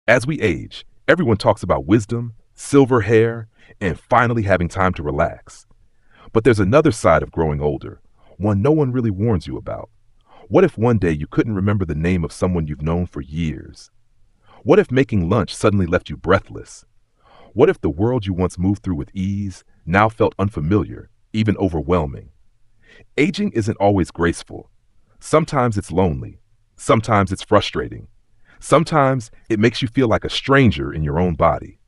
As we age, everyone talks about wisdom, silver hair, and finally having time to relax. But there's another side of growing older, one no one really warns you about. What if one day you couldn't remember the name of someone you've known for years? What if making lunch suddenly left you breathless? What if the world you once moved through with ease now felt unfamiliar, even overwhelming? Aging isn't always graceful. Sometimes it's lonely. Sometimes it's frustrating. Sometimes it makes you feel like a stranger in your own body.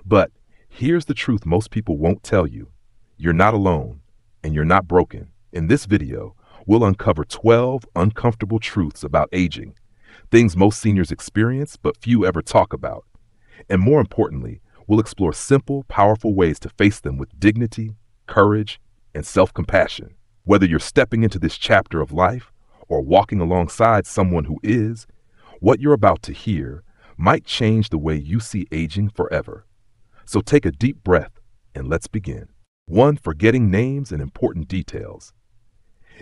But here's the truth most people won't tell you. You're not alone, and you're not broken. In this video, we'll uncover 12 uncomfortable truths about aging, things most seniors experience but few ever talk about. And more importantly, we'll explore simple, powerful ways to face them with dignity, courage, and self-compassion. Whether you're stepping into this chapter of life or walking alongside someone who is, what you're about to hear might change the way you see aging forever. So take a deep breath and let's begin. 1. Forgetting names and important details.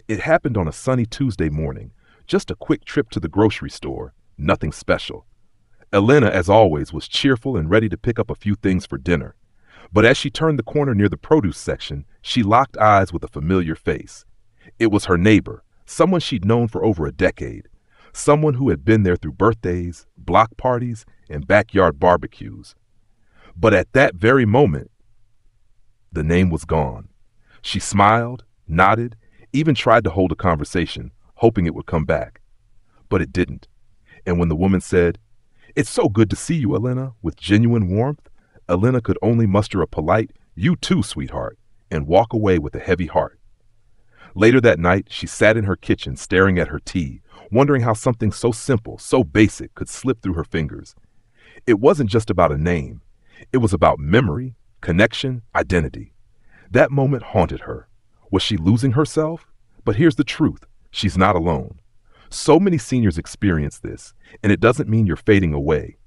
It happened on a sunny Tuesday morning, just a quick trip to the grocery store, nothing special. Elena, as always, was cheerful and ready to pick up a few things for dinner. But as she turned the corner near the produce section, she locked eyes with a familiar face. It was her neighbor, someone she'd known for over a decade, someone who had been there through birthdays, block parties, and backyard barbecues. But at that very moment, the name was gone. She smiled, nodded, even tried to hold a conversation, hoping it would come back. But it didn't. And when the woman said, "It's so good to see you, Elena," with genuine warmth, Elena could only muster a polite, "You too, sweetheart," and walk away with a heavy heart. Later that night, she sat in her kitchen staring at her tea, wondering how something so simple, so basic, could slip through her fingers. It wasn't just about a name. It was about memory, connection, identity. That moment haunted her. Was she losing herself? But here's the truth. She's not alone. So many seniors experience this, and it doesn't mean you're fading away.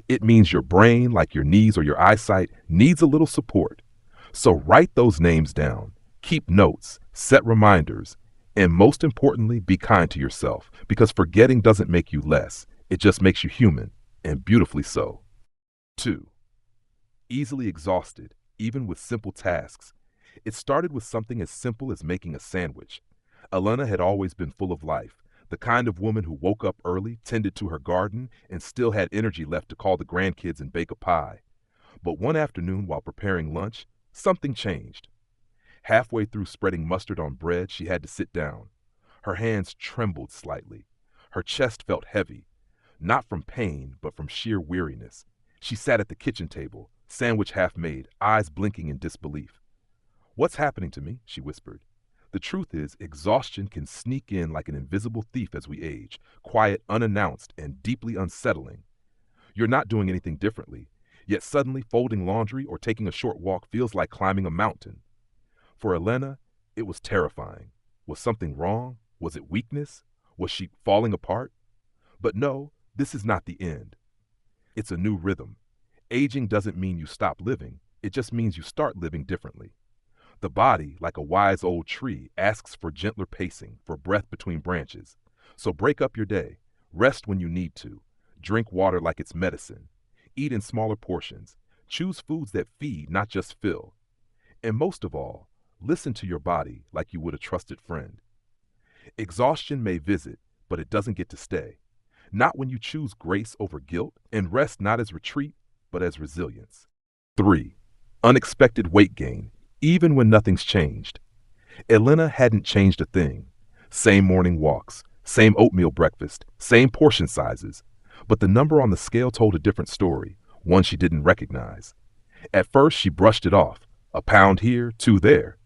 It means your brain, like your knees or your eyesight, needs a little support. So write those names down, keep notes, set reminders, and most importantly, be kind to yourself, because forgetting doesn't make you less. It just makes you human, and beautifully so. 2. Easily exhausted, even with simple tasks. It started with something as simple as making a sandwich. Elena had always been full of life, the kind of woman who woke up early, tended to her garden, and still had energy left to call the grandkids and bake a pie. But one afternoon while preparing lunch, something changed. Halfway through spreading mustard on bread, she had to sit down. Her hands trembled slightly. Her chest felt heavy, not from pain, but from sheer weariness. She sat at the kitchen table, sandwich half made, eyes blinking in disbelief. "What's happening to me?" she whispered. The truth is, exhaustion can sneak in like an invisible thief as we age, quiet, unannounced, and deeply unsettling. You're not doing anything differently, yet suddenly folding laundry or taking a short walk feels like climbing a mountain. For Elena, it was terrifying. Was something wrong? Was it weakness? Was she falling apart? But no, this is not the end. It's a new rhythm. Aging doesn't mean you stop living. It just means you start living differently. The body, like a wise old tree, asks for gentler pacing, for breath between branches. So break up your day. Rest when you need to. Drink water like it's medicine. Eat in smaller portions. Choose foods that feed, not just fill. And most of all, listen to your body like you would a trusted friend. Exhaustion may visit, but it doesn't get to stay. Not when you choose grace over guilt, and rest not as retreat, but as resilience. 3. Unexpected weight gain, even when nothing's changed. Elena hadn't changed a thing. Same morning walks, same oatmeal breakfast, same portion sizes. But the number on the scale told a different story, one she didn't recognize. At first, she brushed it off. A pound here, 2 there.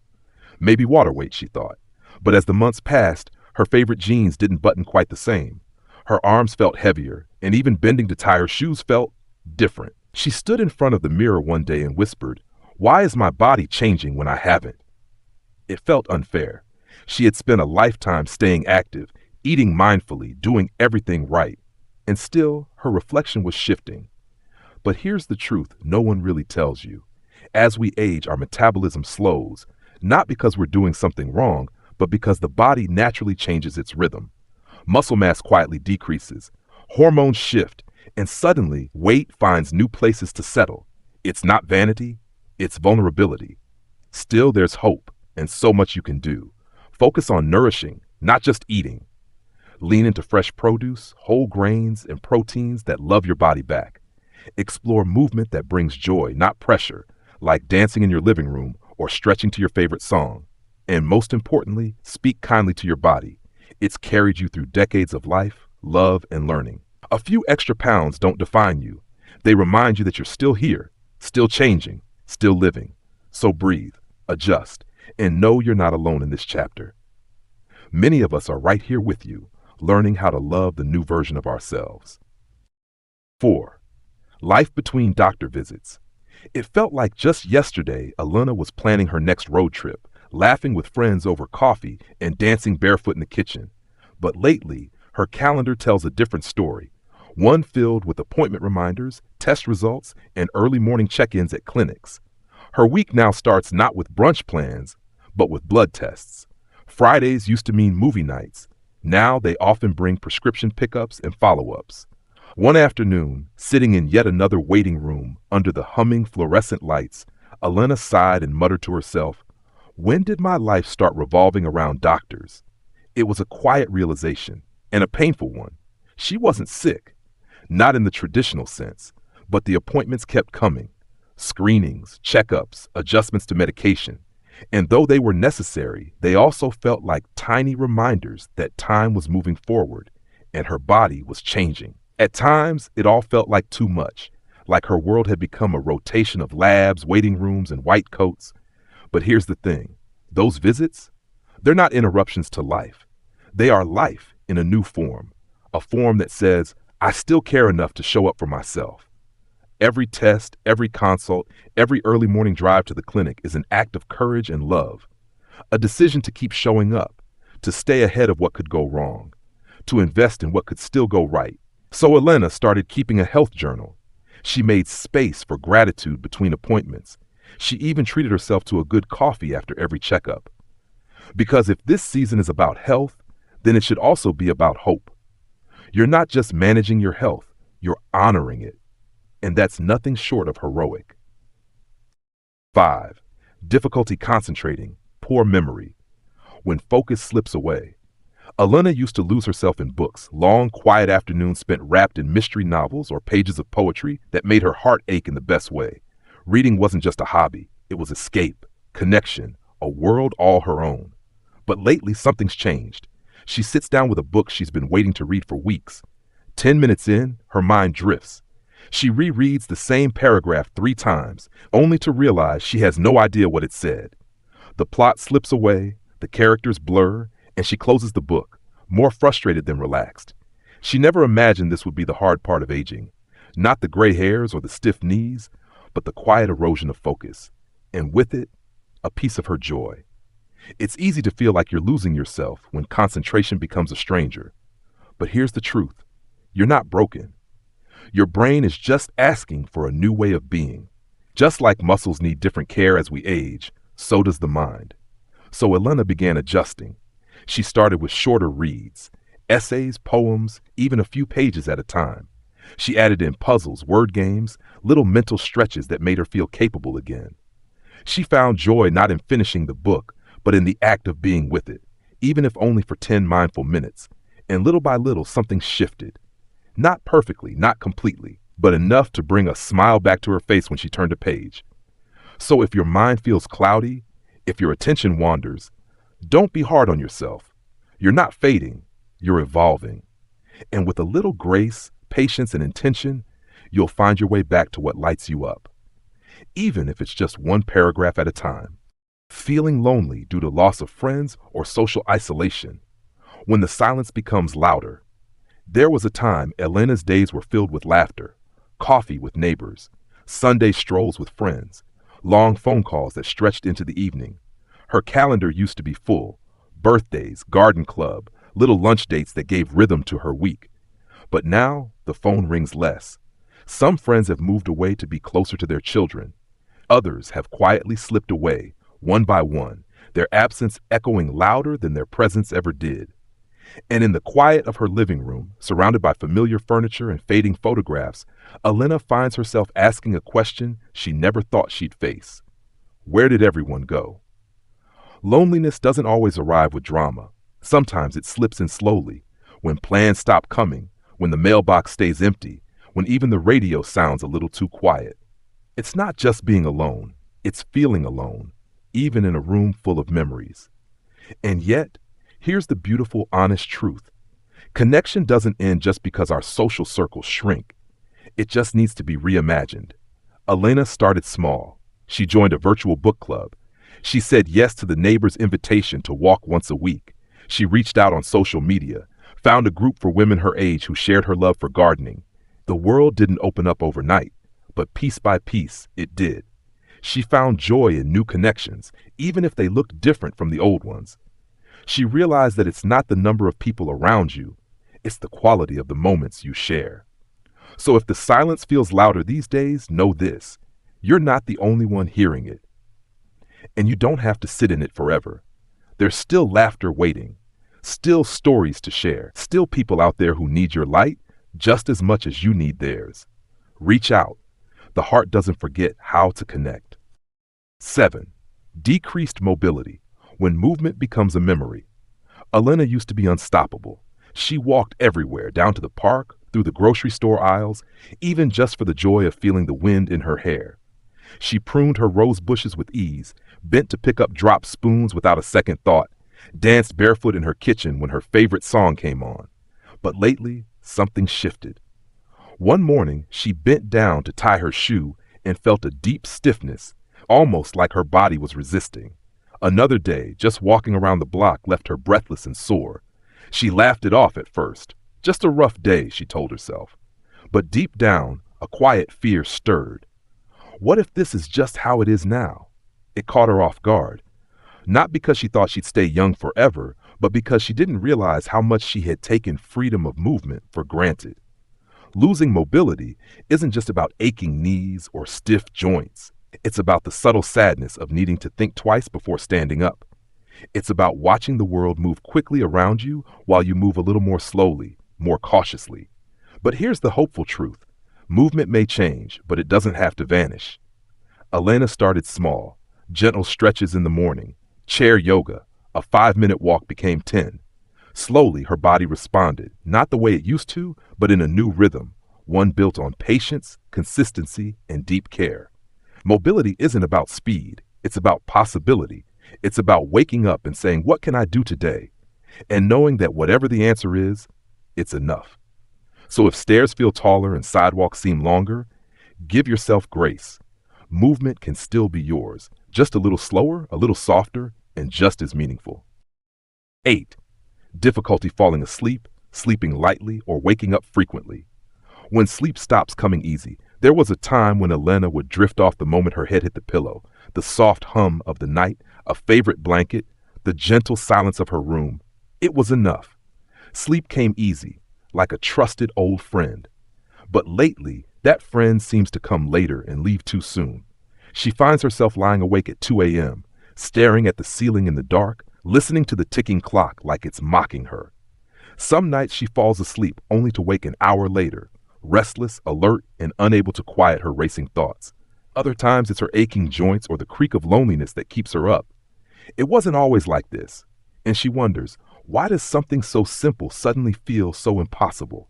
Maybe water weight, she thought. But as the months passed, her favorite jeans didn't button quite the same. Her arms felt heavier, and even bending to tie her shoes felt different. She stood in front of the mirror one day and whispered, "Why is my body changing when I haven't?" It felt unfair. She had spent a lifetime staying active, eating mindfully, doing everything right. And still, her reflection was shifting. But here's the truth no one really tells you. As we age, our metabolism slows, not because we're doing something wrong, but because the body naturally changes its rhythm. Muscle mass quietly decreases. Hormones shift, And suddenly, weight finds new places to settle. It's not vanity, it's vulnerability. Still, there's hope and so much you can do. Focus on nourishing, not just eating. Lean into fresh produce, whole grains, and proteins that love your body back. Explore movement that brings joy, not pressure, like dancing in your living room or stretching to your favorite song. And most importantly, speak kindly to your body. It's carried you through decades of life, love, and learning. A few extra pounds don't define you. They remind you that you're still here, still changing, still living. So breathe, adjust, and know you're not alone in this chapter. Many of us are right here with you, learning how to love the new version of ourselves. 4. Life between doctor visits. It felt like just yesterday Alana was planning her next road trip, laughing with friends over coffee and dancing barefoot in the kitchen. But lately, her calendar tells a different story, one filled with appointment reminders, test results, and early morning check-ins at clinics. Her week now starts not with brunch plans, but with blood tests. Fridays used to mean movie nights. Now they often bring prescription pickups and follow-ups. One afternoon, sitting in yet another waiting room under the humming fluorescent lights, Alana sighed and muttered to herself, "When did my life start revolving around doctors?" It was a quiet realization, and a painful one. She wasn't sick, not in the traditional sense, but the appointments kept coming. Screenings, checkups, adjustments to medication. And though they were necessary, they also felt like tiny reminders that time was moving forward, and her body was changing. At times, it all felt like too much, like her world had become a rotation of labs, waiting rooms, and white coats. But here's the thing. Those visits, they're not interruptions to life. They are life in a new form, a form that says, I still care enough to show up for myself. Every test, every consult, every early morning drive to the clinic is an act of courage and love, a decision to keep showing up, to stay ahead of what could go wrong, to invest in what could still go right. So Alana started keeping a health journal. She made space for gratitude between appointments. She even treated herself to a good coffee after every checkup. Because if this season is about health, then it should also be about hope. You're not just managing your health, you're honoring it. And that's nothing short of heroic. 5. Difficulty concentrating, poor memory. When focus slips away. Alana used to lose herself in books, long, quiet afternoons spent wrapped in mystery novels or pages of poetry that made her heart ache in the best way. Reading wasn't just a hobby, it was escape, connection, a world all her own. But lately, something's changed. She sits down with a book she's been waiting to read for weeks. 10 minutes in, her mind drifts. She rereads the same paragraph 3 times, only to realize she has no idea what it said. The plot slips away, the characters blur, and she closes the book, more frustrated than relaxed. She never imagined this would be the hard part of aging. Not the gray hairs or the stiff knees, but the quiet erosion of focus. And with it, a piece of her joy. It's easy to feel like you're losing yourself when concentration becomes a stranger. But here's the truth. You're not broken. Your brain is just asking for a new way of being. Just like muscles need different care as we age, so does the mind. So Alana began adjusting. She started with shorter reads, essays, poems, even a few pages at a time. She added in puzzles, word games, little mental stretches that made her feel capable again. She found joy not in finishing the book, but in the act of being with it, even if only for 10 mindful minutes. And little by little, something shifted. Not perfectly, not completely, but enough to bring a smile back to her face when she turned a page. So if your mind feels cloudy, if your attention wanders, don't be hard on yourself. You're not fading, you're evolving. And with a little grace, patience, and intention, you'll find your way back to what lights you up. Even if it's just one paragraph at a time. Feeling lonely due to loss of friends or social isolation. When the silence becomes louder. There was a time Elena's days were filled with laughter, coffee with neighbors, Sunday strolls with friends, long phone calls that stretched into the evening. Her calendar used to be full, birthdays, garden club, little lunch dates that gave rhythm to her week. But now the phone rings less. Some friends have moved away to be closer to their children. Others have quietly slipped away, one by one, their absence echoing louder than their presence ever did. And in the quiet of her living room, surrounded by familiar furniture and fading photographs, Elena finds herself asking a question she never thought she'd face. Where did everyone go? Loneliness doesn't always arrive with drama. Sometimes it slips in slowly, when plans stop coming, when the mailbox stays empty, when even the radio sounds a little too quiet. It's not just being alone, it's feeling alone, even in a room full of memories. And yet, here's the beautiful, honest truth. Connection doesn't end just because our social circles shrink. It just needs to be reimagined. Elena started small. She joined a virtual book club. She said yes to the neighbor's invitation to walk once a week. She reached out on social media, found a group for women her age who shared her love for gardening. The world didn't open up overnight, but piece by piece, it did. She found joy in new connections, even if they looked different from the old ones. She realized that it's not the number of people around you, it's the quality of the moments you share. So if the silence feels louder these days, know this: you're not the only one hearing it. And you don't have to sit in it forever. There's still laughter waiting, still stories to share, still people out there who need your light just as much as you need theirs. Reach out. The heart doesn't forget how to connect. 7. Decreased mobility, when movement becomes a memory. Elena used to be unstoppable. She walked everywhere, down to the park, through the grocery store aisles, even just for the joy of feeling the wind in her hair. She pruned her rose bushes with ease, bent to pick up dropped spoons without a second thought, danced barefoot in her kitchen when her favorite song came on. But lately, something shifted. One morning, she bent down to tie her shoe and felt a deep stiffness, almost like her body was resisting. Another day, just walking around the block left her breathless and sore. She laughed it off at first. Just a rough day, she told herself. But deep down, a quiet fear stirred. What if this is just how it is now? It caught her off guard. Not because she thought she'd stay young forever, but because she didn't realize how much she had taken freedom of movement for granted. Losing mobility isn't just about aching knees or stiff joints. It's about the subtle sadness of needing to think twice before standing up. It's about watching the world move quickly around you while you move a little more slowly, more cautiously. But here's the hopeful truth. Movement may change, but it doesn't have to vanish. Elena started small, gentle stretches in the morning, chair yoga. A 5-minute walk became 10. Slowly, her body responded, not the way it used to, but in a new rhythm, one built on patience, consistency, and deep care. Mobility isn't about speed. It's about possibility. It's about waking up and saying, what can I do today? And knowing that whatever the answer is, it's enough. So if stairs feel taller and sidewalks seem longer, give yourself grace. Movement can still be yours, just a little slower, a little softer, and just as meaningful. 8. Difficulty falling asleep, sleeping lightly, or waking up frequently. When sleep stops coming easy, there was a time when Elena would drift off the moment her head hit the pillow, the soft hum of the night, a favorite blanket, the gentle silence of her room. It was enough. Sleep came easy, like a trusted old friend. But lately, that friend seems to come later and leave too soon. She finds herself lying awake at 2 a.m., staring at the ceiling in the dark, listening to the ticking clock like it's mocking her. Some nights she falls asleep only to wake an hour later, restless, alert, and unable to quiet her racing thoughts. Other times it's her aching joints or the creak of loneliness that keeps her up. It wasn't always like this, and she wonders, why does something so simple suddenly feel so impossible?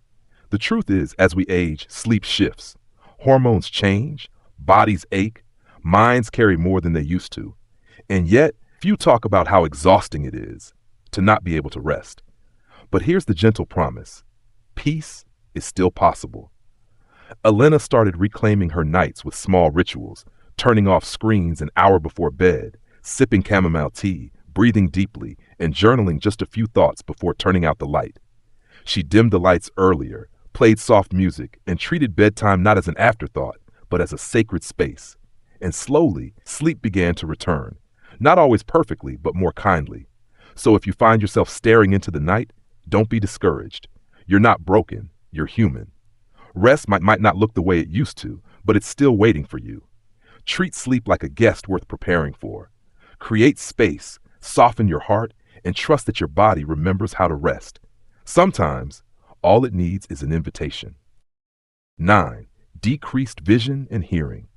The truth is, as we age, sleep shifts. Hormones change, bodies ache, minds carry more than they used to. And yet, few talk about how exhausting it is to not be able to rest. But here's the gentle promise. Peace is still possible. Elena started reclaiming her nights with small rituals, turning off screens an hour before bed, sipping chamomile tea, breathing deeply, and journaling just a few thoughts before turning out the light. She dimmed the lights earlier, played soft music, and treated bedtime not as an afterthought, but as a sacred space. And slowly, sleep began to return. Not always perfectly, but more kindly. So if you find yourself staring into the night, don't be discouraged. You're not broken, you're human. Rest might not look the way it used to, but it's still waiting for you. Treat sleep like a guest worth preparing for. Create space, soften your heart, and trust that your body remembers how to rest. Sometimes, all it needs is an invitation. 9. Decreased vision and hearing.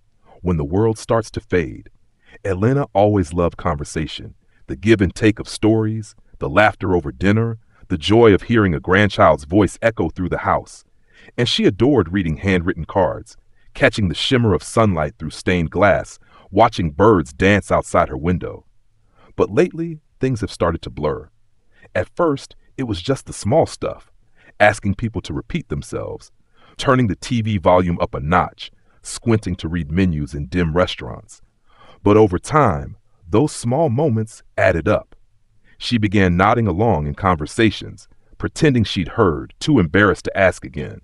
When the world starts to fade, Elena always loved conversation, the give and take of stories, the laughter over dinner, the joy of hearing a grandchild's voice echo through the house. And she adored reading handwritten cards, catching the shimmer of sunlight through stained glass, watching birds dance outside her window. But lately, things have started to blur. At first, it was just the small stuff, asking people to repeat themselves, turning the TV volume up a notch, squinting to read menus in dim restaurants. But over time, those small moments added up. She began nodding along in conversations, pretending she'd heard, too embarrassed to ask again.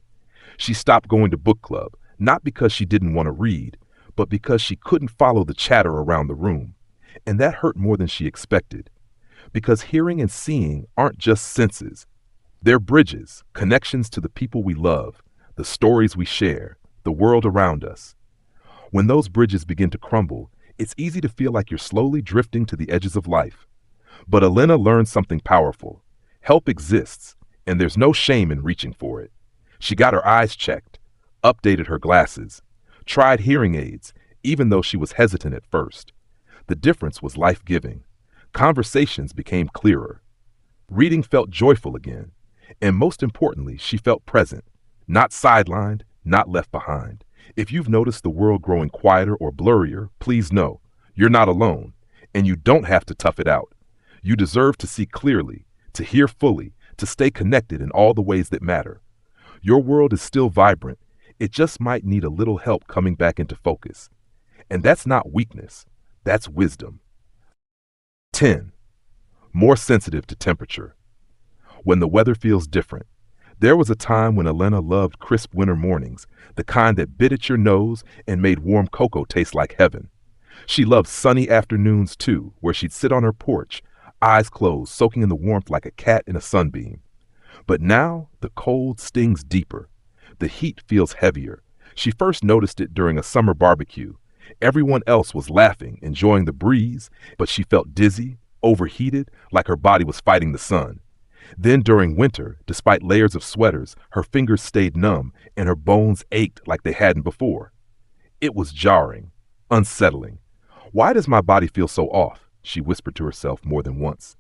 She stopped going to book club, not because she didn't want to read, but because she couldn't follow the chatter around the room. And that hurt more than she expected. Because hearing and seeing aren't just senses. They're bridges, connections to the people we love, the stories we share, the world around us. When those bridges begin to crumble, it's easy to feel like you're slowly drifting to the edges of life. But Elena learned something powerful. Help exists, and there's no shame in reaching for it. She got her eyes checked, updated her glasses, tried hearing aids, even though she was hesitant at first. The difference was life-giving. Conversations became clearer. Reading felt joyful again. And most importantly, she felt present, not sidelined, not left behind. If you've noticed the world growing quieter or blurrier, please know you're not alone, and you don't have to tough it out. You deserve to see clearly, to hear fully, to stay connected in all the ways that matter. Your world is still vibrant. It just might need a little help coming back into focus. And that's not weakness. That's wisdom. 10. More sensitive to temperature. When the weather feels different. There was a time when Elena loved crisp winter mornings, the kind that bit at your nose and made warm cocoa taste like heaven. She loved sunny afternoons too, where she'd sit on her porch, eyes closed, soaking in the warmth like a cat in a sunbeam. But now, the cold stings deeper. The heat feels heavier. She first noticed it during a summer barbecue. Everyone else was laughing, enjoying the breeze, but she felt dizzy, overheated, like her body was fighting the sun. Then during winter, despite layers of sweaters, her fingers stayed numb and her bones ached like they hadn't before. It was jarring, unsettling. Why does my body feel so off? She whispered to herself more than once.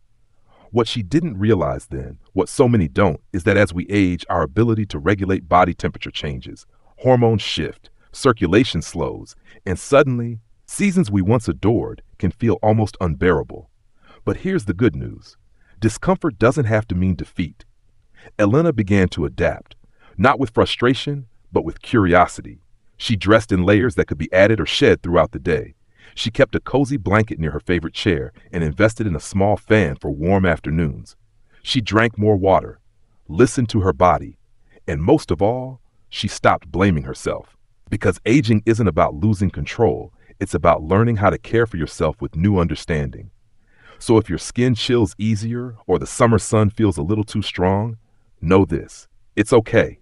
What she didn't realize then, what so many don't, is that as we age, our ability to regulate body temperature changes, hormones shift, circulation slows, and suddenly, seasons we once adored can feel almost unbearable. But here's the good news. Discomfort doesn't have to mean defeat. Elena began to adapt, not with frustration, but with curiosity. She dressed in layers that could be added or shed throughout the day. She kept a cozy blanket near her favorite chair and invested in a small fan for warm afternoons. She drank more water, listened to her body, and most of all, she stopped blaming herself. Because aging isn't about losing control, it's about learning how to care for yourself with new understanding. So if your skin chills easier or the summer sun feels a little too strong, know this, it's okay.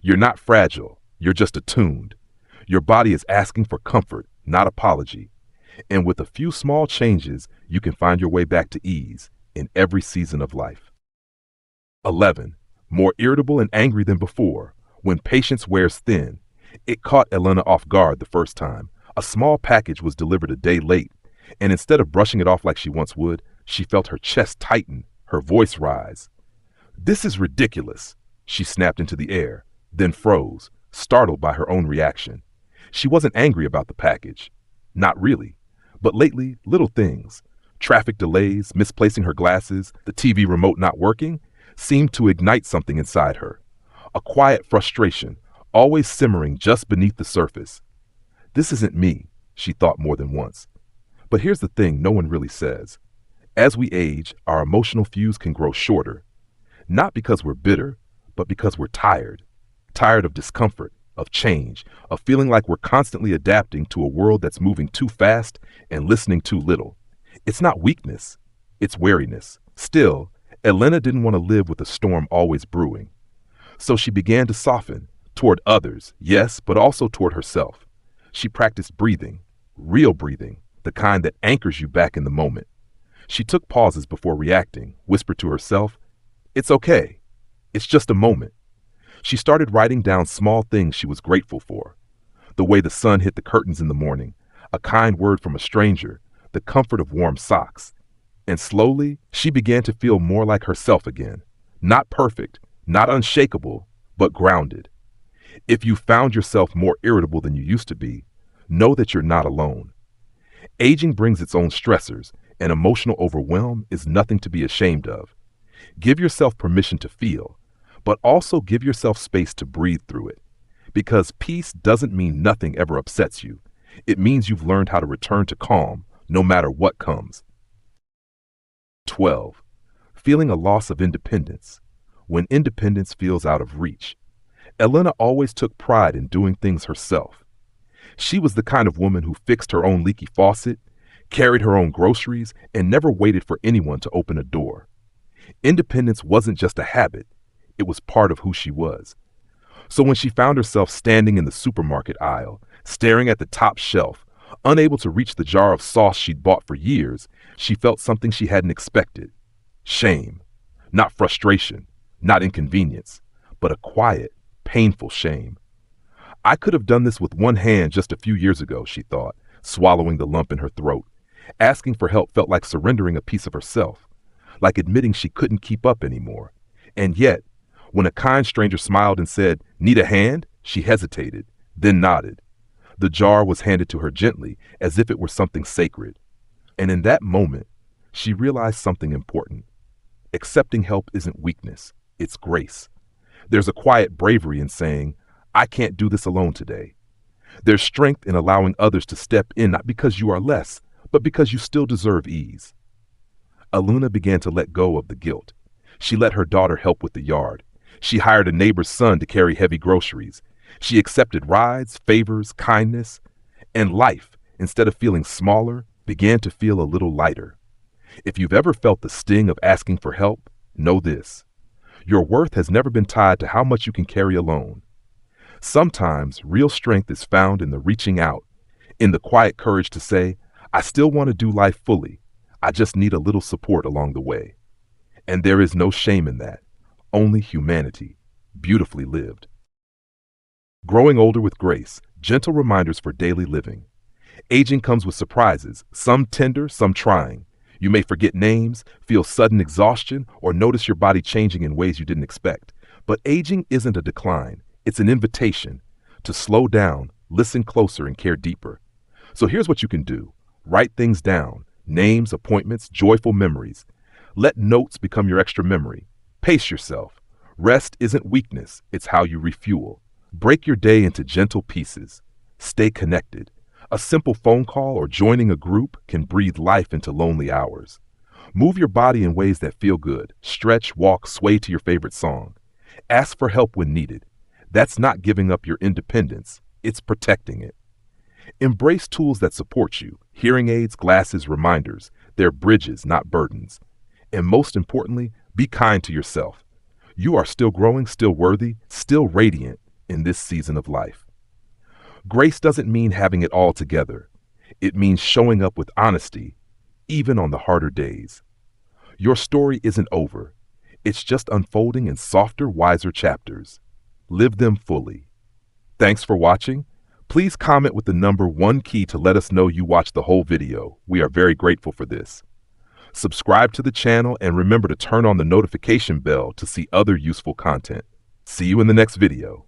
You're not fragile, you're just attuned. Your body is asking for comfort, not apology. And with a few small changes, you can find your way back to ease in every season of life. 11. More irritable and angry than before. When patience wears thin. It caught Elena off guard the first time. A small package was delivered a day late, and instead of brushing it off like she once would, she felt her chest tighten, her voice rise. "This is ridiculous," she snapped into the air, then froze, startled by her own reaction. She wasn't angry about the package. Not really. But lately, little things, traffic delays, misplacing her glasses, the TV remote not working, seemed to ignite something inside her. A quiet frustration, always simmering just beneath the surface. This isn't me, she thought more than once. But here's the thing no one really says. As we age, our emotional fuse can grow shorter. Not because we're bitter, but because we're tired. Tired of discomfort, of change, of feeling like we're constantly adapting to a world that's moving too fast and listening too little. It's not weakness, it's wariness. Still, Elena didn't want to live with a storm always brewing. So she began to soften, toward others, yes, but also toward herself. She practiced breathing, real breathing, the kind that anchors you back in the moment. She took pauses before reacting, whispered to herself, "It's okay. It's just a moment. She started writing down small things she was grateful for. The way the sun hit the curtains in the morning, a kind word from a stranger, the comfort of warm socks. And slowly, she began to feel more like herself again. Not perfect, not unshakable, but grounded. If you found yourself more irritable than you used to be, know that you're not alone. Aging brings its own stressors, and emotional overwhelm is nothing to be ashamed of. Give yourself permission to feel, but also give yourself space to breathe through it. Because peace doesn't mean nothing ever upsets you. It means you've learned how to return to calm, no matter what comes. 12. Feeling a loss of independence. When independence feels out of reach. Elena always took pride in doing things herself. She was the kind of woman who fixed her own leaky faucet, carried her own groceries, and never waited for anyone to open a door. Independence wasn't just a habit, it was part of who she was. So when she found herself standing in the supermarket aisle, staring at the top shelf, unable to reach the jar of sauce she'd bought for years, she felt something she hadn't expected. Shame. Not frustration, not inconvenience, but a quiet, painful shame. I could have done this with one hand just a few years ago, she thought, swallowing the lump in her throat. Asking for help felt like surrendering a piece of herself, like admitting she couldn't keep up anymore. And yet, when a kind stranger smiled and said, "Need a hand?" she hesitated, then nodded. The jar was handed to her gently, as if it were something sacred. And in that moment, she realized something important. Accepting help isn't weakness, it's grace. There's a quiet bravery in saying, "I can't do this alone today." There's strength in allowing others to step in, not because you are less, but because you still deserve ease. Aluna began to let go of the guilt. She let her daughter help with the yard. She hired a neighbor's son to carry heavy groceries. She accepted rides, favors, kindness, and life, instead of feeling smaller, began to feel a little lighter. If you've ever felt the sting of asking for help, know this. Your worth has never been tied to how much you can carry alone. Sometimes real strength is found in the reaching out, in the quiet courage to say, "I still want to do life fully. I just need a little support along the way." And there is no shame in that, only humanity, beautifully lived. Growing older with grace, gentle reminders for daily living. Aging comes with surprises, some tender, some trying. You may forget names, feel sudden exhaustion, or notice your body changing in ways you didn't expect. But aging isn't a decline, it's an invitation to slow down, listen closer, and care deeper. So here's what you can do. Write things down, names, appointments, joyful memories. Let notes become your extra memory. Pace yourself. Rest isn't weakness, it's how you refuel. Break your day into gentle pieces. Stay connected. A simple phone call or joining a group can breathe life into lonely hours. Move your body in ways that feel good. Stretch, walk, sway to your favorite song. Ask for help when needed. That's not giving up your independence, it's protecting it. Embrace tools that support you. Hearing aids, glasses, reminders. They're bridges, not burdens. And most importantly, be kind to yourself. You are still growing, still worthy, still radiant in this season of life. Grace doesn't mean having it all together. It means showing up with honesty, even on the harder days. Your story isn't over. It's just unfolding in softer, wiser chapters. Live them fully. Thanks for watching. Please comment with the number 1 key to let us know you watched the whole video. We are very grateful for this. Subscribe to the channel and remember to turn on the notification bell to see other useful content. See you in the next video.